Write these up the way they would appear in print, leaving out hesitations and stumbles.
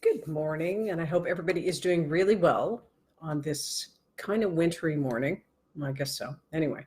Good morning, and I hope everybody is doing really well on this kind of wintry morning. I guess so. Anyway,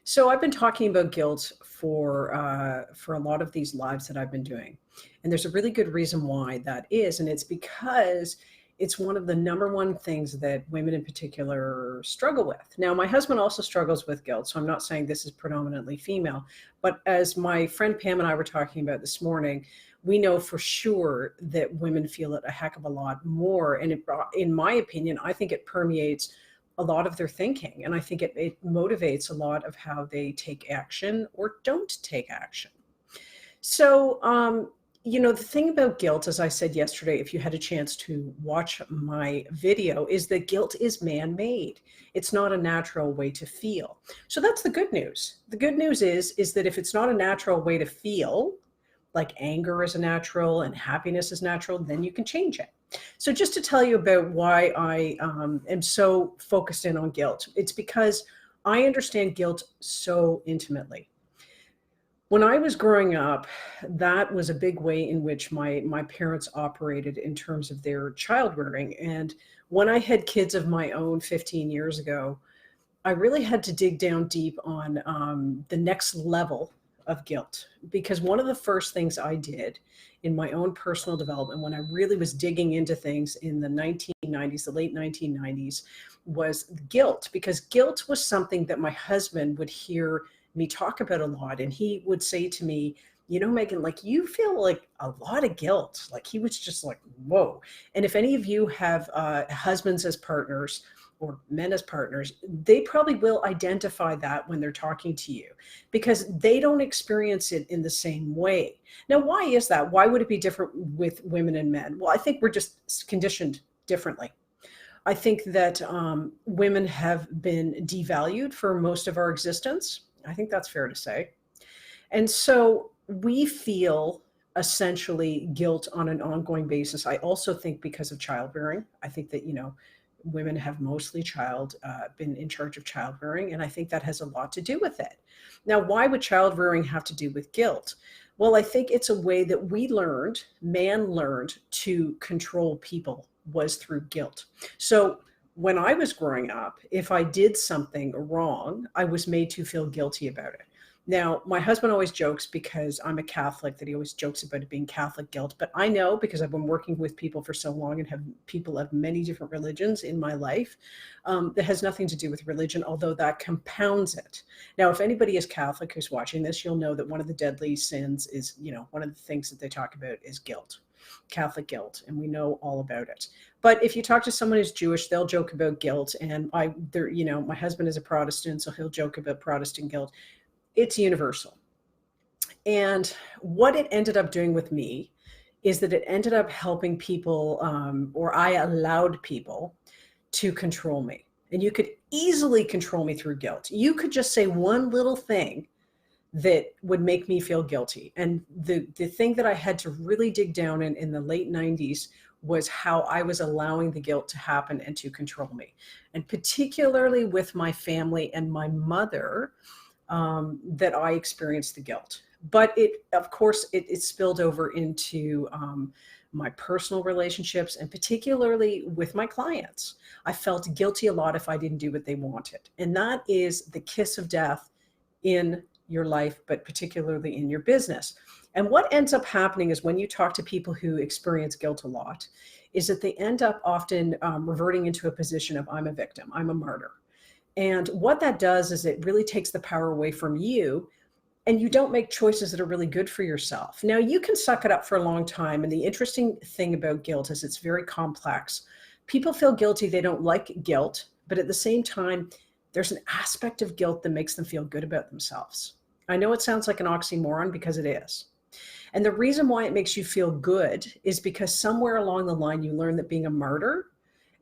so I've been talking about guilt for a lot of these lives that I've been doing, and there's a really good reason why that is, and it's because it's one of the number one things that women in particular struggle with. Now, my husband also struggles with guilt, so I'm not saying this is predominantly female, but as my friend Pam and I were talking about this morning, we know for sure that women feel it a heck of a lot more. And in my opinion, I think it permeates a lot of their thinking. And I think it motivates a lot of how they take action or don't take action. So, the thing about guilt, as I said yesterday, if you had a chance to watch my video, is that guilt is man-made. It's not a natural way to feel. So that's the good news. The good news is that if it's not a natural way to feel, like anger is a natural and happiness is natural, then you can change it. So just to tell you about why I am so focused in on guilt, it's because I understand guilt so intimately. When I was growing up, that was a big way in which my parents operated in terms of their child rearing. And when I had kids of my own 15 years ago, I really had to dig down deep on the next level of guilt, because one of the first things I did in my own personal development when I really was digging into things in the 1990s, the late 1990s, was guilt, because guilt was something that my husband would hear me talk about a lot. And he would say to me, Megan, like, you feel like a lot of guilt. Like, he was just like, whoa. And if any of you have husbands as partners, or men as partners, they probably will identify that when they're talking to you, because they don't experience it in the same way. Now, why is that? Why would it be different with women and men? Well, I think we're just conditioned differently. I think that women have been devalued for most of our existence. I think that's fair to say. And so we feel essentially guilt on an ongoing basis. I also think because of childbearing. I think that, women have mostly been in charge of child rearing, and I think that has a lot to do with it. Now, why would child rearing have to do with guilt? Well, I think it's a way that man learned to control people, was through guilt. So when I was growing up, if I did something wrong, I was made to feel guilty about it. Now, my husband always jokes, because I'm a Catholic, that he always jokes about it being Catholic guilt. But I know, because I've been working with people for so long and have people of many different religions in my life, that has nothing to do with religion, although that compounds it. Now, if anybody is Catholic who's watching this, you'll know that one of the deadly sins is, one of the things that they talk about is guilt, Catholic guilt, and we know all about it. But if you talk to someone who's Jewish, they'll joke about guilt. And my husband is a Protestant, so he'll joke about Protestant guilt. It's universal. And what it ended up doing with me is that it ended up helping people, or I allowed people to control me. And you could easily control me through guilt. You could just say one little thing that would make me feel guilty. And the thing that I had to really dig down in the late 90s was how I was allowing the guilt to happen and to control me. And particularly with my family and my mother, that I experienced the guilt. But of course, it spilled over into my personal relationships, and particularly with my clients. I felt guilty a lot if I didn't do what they wanted. And that is the kiss of death in your life, but particularly in your business. And what ends up happening is, when you talk to people who experience guilt a lot, is that they end up often reverting into a position of, I'm a victim, I'm a martyr. And what that does is it really takes the power away from you, and you don't make choices that are really good for yourself. Now, you can suck it up for a long time. And the interesting thing about guilt is it's very complex. People feel guilty. They don't like guilt. But at the same time, there's an aspect of guilt that makes them feel good about themselves. I know it sounds like an oxymoron, because it is. And the reason why it makes you feel good is because somewhere along the line, you learn that being a martyr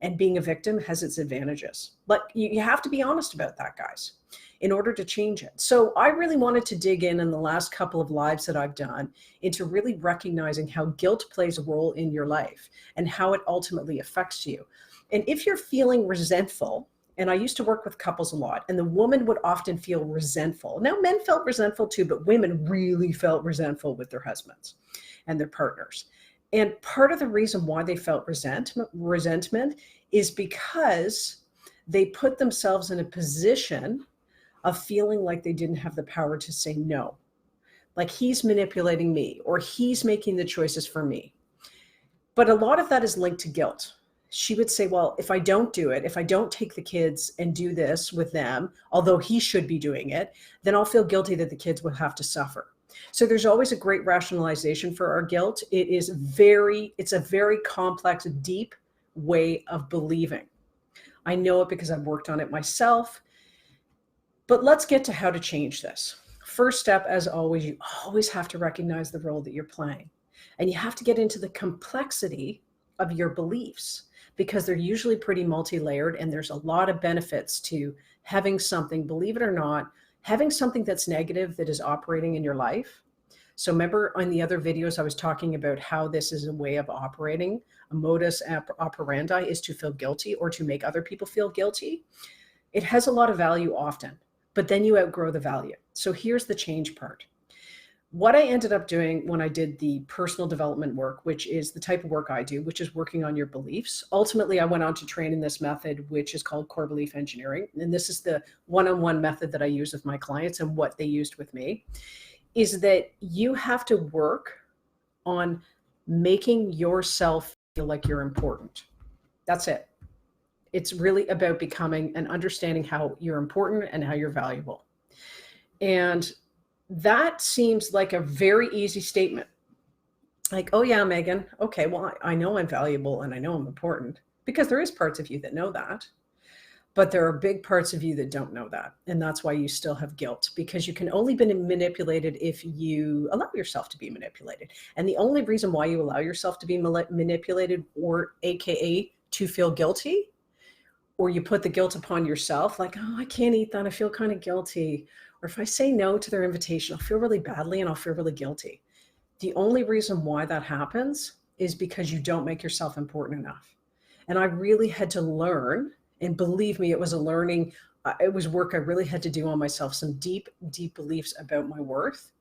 and being a victim has its advantages. But you have to be honest about that, guys, in order to change it. So I really wanted to dig in the last couple of lives that I've done into really recognizing how guilt plays a role in your life and how it ultimately affects you. And if you're feeling resentful, and I used to work with couples a lot, and the woman would often feel resentful. Now, men felt resentful too, but women really felt resentful with their husbands and their partners. And part of the reason why they felt resentment is because they put themselves in a position of feeling like they didn't have the power to say no. Like he's manipulating me or he's making the choices for me. But a lot of that is linked to guilt. She would say, well, if I don't do it, if I don't take the kids and do this with them, although he should be doing it, then I'll feel guilty that the kids will have to suffer. So there's always a great rationalization for our guilt. It's a very complex, deep way of believing. I know it because I've worked on it myself. But let's get to how to change this. First step, as always, you always have to recognize the role that you're playing. And you have to get into the complexity of your beliefs because they're usually pretty multi-layered, and there's a lot of benefits to having something, believe it or not, having something that's negative that is operating in your life. So remember on the other videos, I was talking about how this is a way of operating. A modus operandi is to feel guilty or to make other people feel guilty. It has a lot of value often, but then you outgrow the value. So here's the change part. What I ended up doing when I did the personal development work, which is the type of work I do, which is working on your beliefs. Ultimately, I went on to train in this method, which is called core belief engineering. And this is the one-on-one method that I use with my clients and what they used with me, is that you have to work on making yourself feel like you're important. That's it. It's really about becoming and understanding how you're important and how you're valuable. And that seems like a very easy statement. Like, oh yeah, Megan, okay, well, I know I'm valuable and I know I'm important, because there is parts of you that know that, but there are big parts of you that don't know that. And that's why you still have guilt, because you can only be manipulated if you allow yourself to be manipulated. And the only reason why you allow yourself to be manipulated, or AKA to feel guilty, or you put the guilt upon yourself, like, oh, I can't eat that, I feel kind of guilty. Or if I say no to their invitation, I'll feel really badly and I'll feel really guilty. The only reason why that happens is because you don't make yourself important enough. And I really had to learn, and believe me, it was a learning, it was work I really had to do on myself, some deep, deep beliefs about my worth.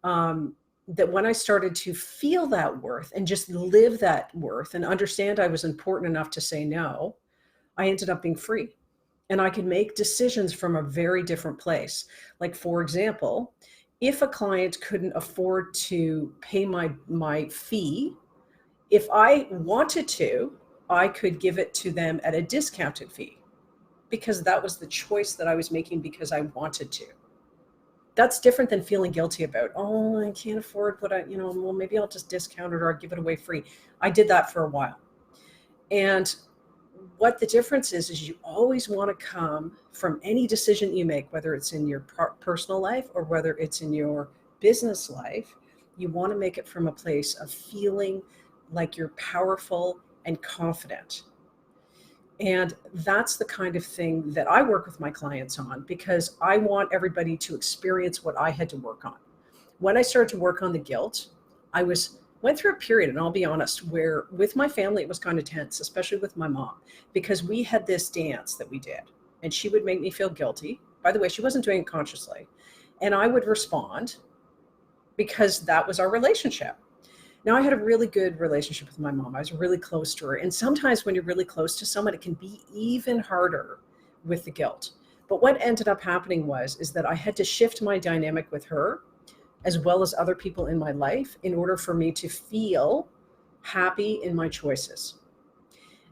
That when I started to feel that worth and just live that worth and understand I was important enough to say no, I ended up being free. And I could make decisions from a very different place. Like, for example, if a client couldn't afford to pay my fee, if I wanted to, I could give it to them at a discounted fee, because that was the choice that I was making because I wanted to. That's different than feeling guilty about, oh, I can't afford what well, maybe I'll just discount it or I'll give it away free. I did that for a while. And what the difference is you always want to come from any decision you make, whether it's in your personal life or whether it's in your business life, you want to make it from a place of feeling like you're powerful and confident. And that's the kind of thing that I work with my clients on, because I want everybody to experience what I had to work on. When I started to work on the guilt, I went through a period, and I'll be honest, where with my family, it was kind of tense, especially with my mom, because we had this dance that we did, and she would make me feel guilty. By the way, she wasn't doing it consciously. And I would respond because that was our relationship. Now, I had a really good relationship with my mom. I was really close to her. And sometimes when you're really close to someone, it can be even harder with the guilt. But what ended up happening is that I had to shift my dynamic with her, as well as other people in my life, in order for me to feel happy in my choices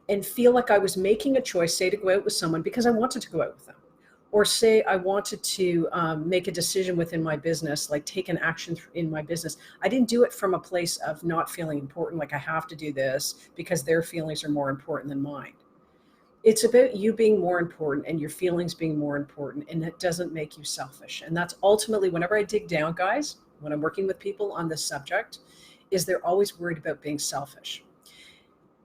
and feel like I was making a choice, say to go out with someone because I wanted to go out with them, or say I wanted to make a decision within my business, like take an action in my business. I didn't do it from a place of not feeling important, like I have to do this because their feelings are more important than mine. It's about you being more important and your feelings being more important, and it doesn't make you selfish. And that's ultimately, whenever I dig down, guys, when I'm working with people on this subject, is they're always worried about being selfish.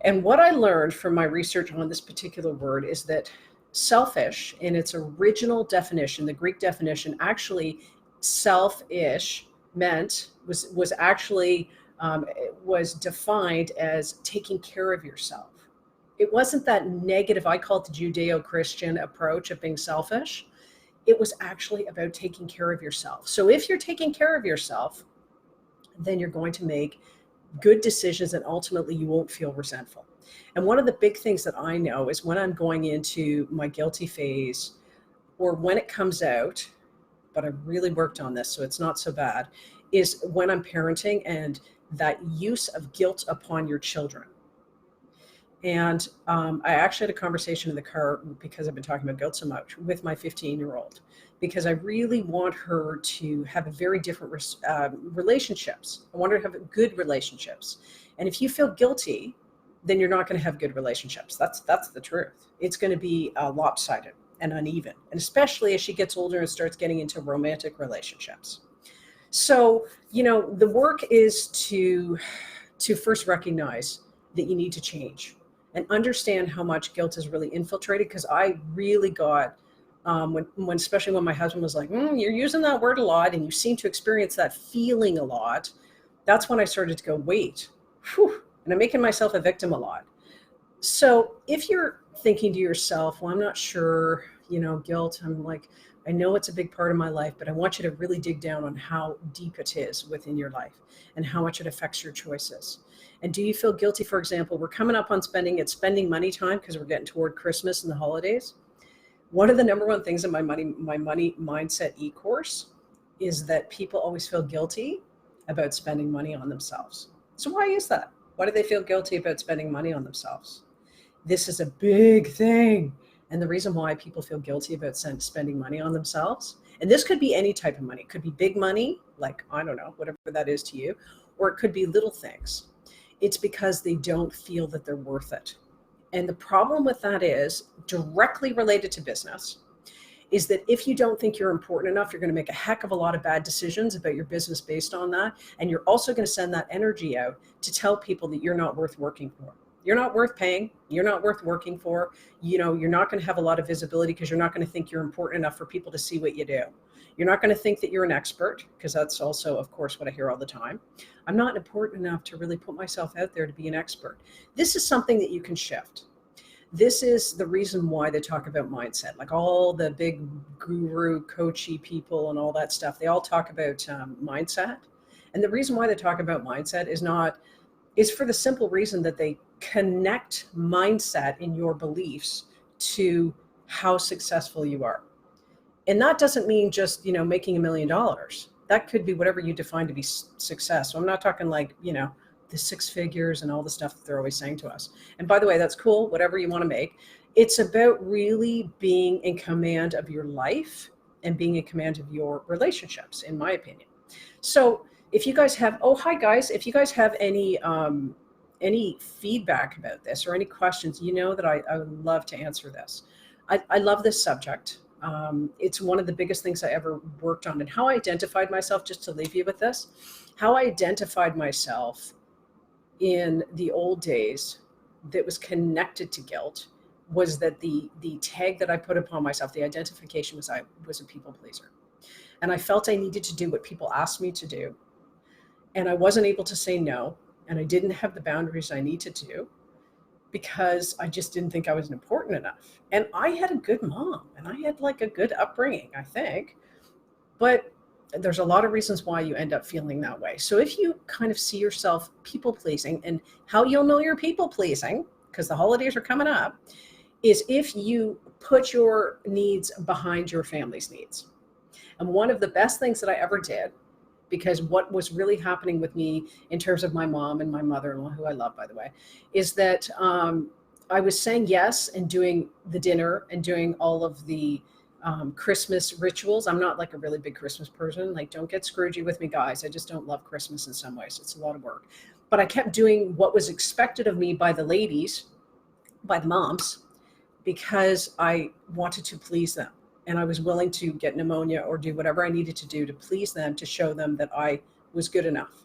And what I learned from my research on this particular word is that selfish, in its original definition, the Greek definition, actually selfish was actually was defined as taking care of yourself. It wasn't that negative, I call it the Judeo-Christian approach of being selfish. It was actually about taking care of yourself. So if you're taking care of yourself, then you're going to make good decisions, and ultimately you won't feel resentful. And one of the big things that I know is when I'm going into my guilty phase, or when it comes out, but I've really worked on this, so it's not so bad, is when I'm parenting and that use of guilt upon your children. And I actually had a conversation in the car, because I've been talking about guilt so much, with my 15-year-old, because I really want her to have a very different relationships. I want her to have good relationships. And if you feel guilty, then you're not going to have good relationships. That's the truth. It's going to be lopsided and uneven, and especially as she gets older and starts getting into romantic relationships. So, the work is to first recognize that you need to change and understand how much guilt is really infiltrated. Because I really got, when especially when my husband was like, you're using that word a lot and you seem to experience that feeling a lot, that's when I started to go, wait, and I'm making myself a victim a lot. So if you're thinking to yourself, well, I'm not sure, guilt, I'm like, I know it's a big part of my life, but I want you to really dig down on how deep it is within your life and how much it affects your choices. And do you feel guilty? For example, we're coming up on spending money time, because we're getting toward Christmas and the holidays. One of the number one things in my money mindset e-course is that people always feel guilty about spending money on themselves. So why is that? Why do they feel guilty about spending money on themselves? This is a big thing. And the reason why people feel guilty about spending money on themselves, and this could be any type of money, it could be big money, like, I don't know, whatever that is to you, or it could be little things. It's because they don't feel that they're worth it. And the problem with that is directly related to business, is that if you don't think you're important enough, you're going to make a heck of a lot of bad decisions about your business based on that. And you're also going to send that energy out to tell people that you're not worth working for. You're not worth paying. You're not worth working for. You're not going to have a lot of visibility, because you're not going to think you're important enough for people to see what you do. You're not going to think that you're an expert, because that's also, of course, what I hear all the time. I'm not important enough to really put myself out there to be an expert. This is something that you can shift. This is the reason why they talk about mindset. Like all the big guru, coachy people and all that stuff, they all talk about mindset. And the reason why they talk about mindset is for the simple reason that they connect mindset in your beliefs to how successful you are. And that doesn't mean just, making $1 million. That could be whatever you define to be success. So I'm not talking like, the 6 figures and all the stuff that they're always saying to us. And by the way, that's cool, whatever you want to make. It's about really being in command of your life and being in command of your relationships, in my opinion. So if you guys have, hi guys, if you guys have any feedback about this or any questions, that I would love to answer this. I love this subject. It's one of the biggest things I ever worked on. And how I identified myself, just to leave you with this, how I identified myself in the old days that was connected to guilt was that the tag that I put upon myself, the identification was I was a people pleaser. And I felt I needed to do what people asked me to do. And I wasn't able to say no. And I didn't have the boundaries I needed to, because I just didn't think I was important enough. And I had a good mom and I had like a good upbringing, I think. But there's a lot of reasons why you end up feeling that way. So if you kind of see yourself people pleasing, and how you'll know you're people pleasing, because the holidays are coming up, is if you put your needs behind your family's needs. And one of the best things that I ever did, because what was really happening with me in terms of my mom and my mother-in-law, who I love, by the way, is that I was saying yes and doing the dinner and doing all of the Christmas rituals. I'm not like a really big Christmas person. Like, don't get Scroogey with me, guys. I just don't love Christmas in some ways. It's a lot of work. But I kept doing what was expected of me by the ladies, by the moms, because I wanted to please them. And I was willing to get pneumonia or do whatever I needed to do to please them, to show them that I was good enough.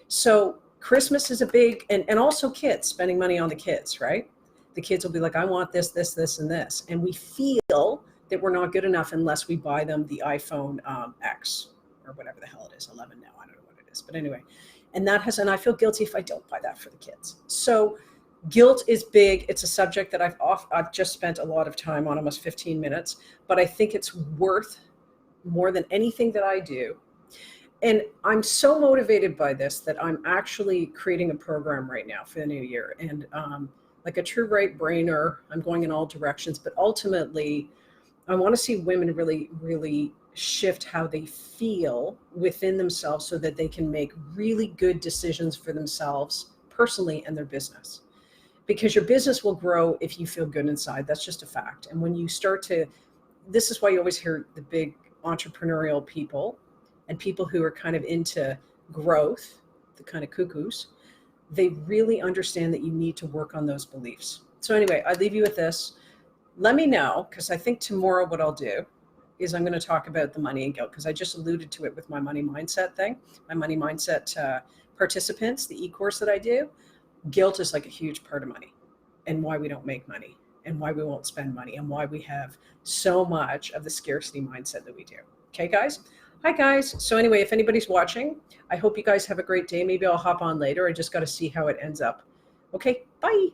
So Christmas is a big, and also kids, spending money on the kids, right? The kids will be like, I want this, this, this, and this. And we feel that we're not good enough unless we buy them the iPhone X or whatever the hell it is, 11 now. I don't know what it is. But anyway, and I feel guilty if I don't buy that for the kids. So guilt is big. It's a subject that I've just spent a lot of time on, almost 15 minutes, but I think it's worth more than anything that I do. And I'm so motivated by this that I'm actually creating a program right now for the new year. And like a true right brainer, I'm going in all directions, but ultimately I want to see women really, really shift how they feel within themselves so that they can make really good decisions for themselves personally and their business. Because your business will grow if you feel good inside. That's just a fact. And when you start to, this is why you always hear the big entrepreneurial people and people who are kind of into growth, the kind of cuckoos, they really understand that you need to work on those beliefs. So anyway, I leave you with this. Let me know, because I think tomorrow what I'll do is I'm going to talk about the money and guilt, because I just alluded to it with my money mindset thing, my money mindset participants, the e-course that I do. Guilt is like a huge part of money and why we don't make money and why we won't spend money and why we have so much of the scarcity mindset that we do. Okay, guys? Hi, guys. So anyway, if anybody's watching, I hope you guys have a great day. Maybe I'll hop on later. I just got to see how it ends up. Okay, bye.